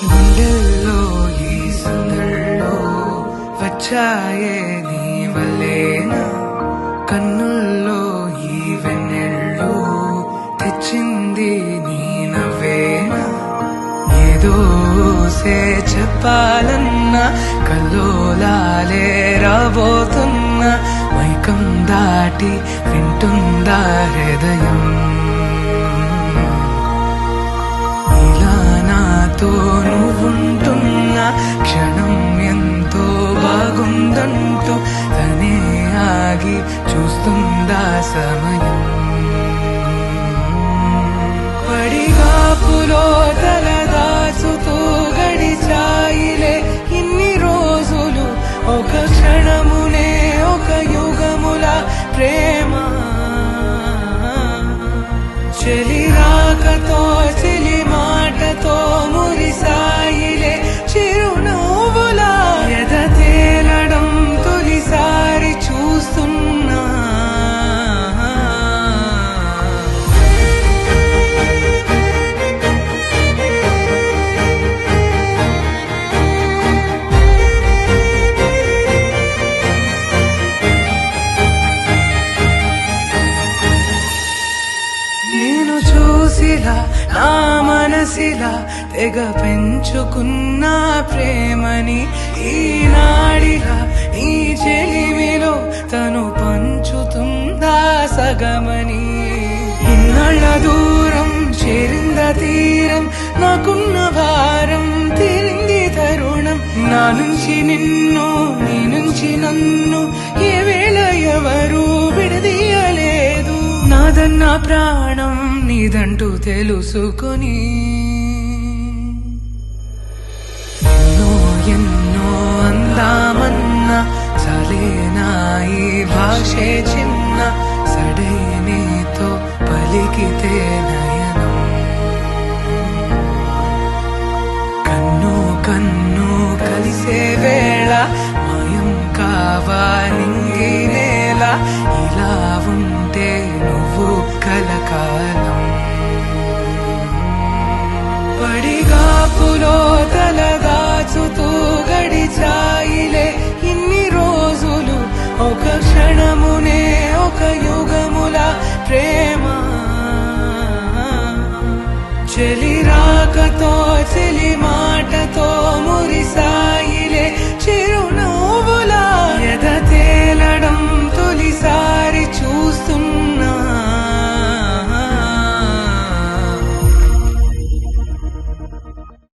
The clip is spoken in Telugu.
గుండెల్లో ఈ సందళ్ళో వచ్చాయే నీ వల్లేనా, కన్నుల్లో ఈ వెన్నెళ్ళు తెచ్చింది నీ నవ్వేనా. ఏదో చెప్పాలన్నా కల్లోలాలే రాబోతున్నా, మైకం దాటి వింటుందా హృదయం. ఇలా నాతో నువ్వుంటున్న క్షణం ఎంతో బాగుందంటూ తనే ఆగి చూస్తుందా సమయం. పడిగాపులో తలదాచుతూ గడిచాయిలే ఇన్ని రోజులు, ఒక క్షణమునే ఒక యుగముల ప్రేమ. చెలి రాకతో చెలి మాటతో మురిసాయిలే చిరునవ్వులా, ఎద తేలడం తొలిసారి చూస్తున్నా. నేను చూసిలా నా మనసిలా తెగ పెంచుకున్న ప్రేమని, ఈనాడిలా నీ చెలిమిలో తను పంచుతుందా సగమని. ఇన్నాళ్ళ దూరం చేరింద తీరం, నాకున్న భారం తీరింది తరుణం. నా నుంచి నిన్ను నీ నుంచి నన్ను ఏ వేళ ఎవరు విడదీయలేదు. నాదన్న ప్రాణం నీదంటూ తెలుసుకొని ఎన్నో ఎన్నో అందామన్నా చాలేనా ఈ భాషే చిన్న. సడైనేతో పలికితే నయనం, కన్ను కన్ను కలిసే వేళ మాయం కావాలింగి నేల. ఇలా ఉంటే నువ్వు కలకాలం. పడిగాపులో తలదాచుతూ గడిచాయిలే ఇన్ని రోజులు, ఒక క్షణమునే ఒక యుగముల ప్రేమ. చెలి రాకతో చెలి మాటతో మురిసా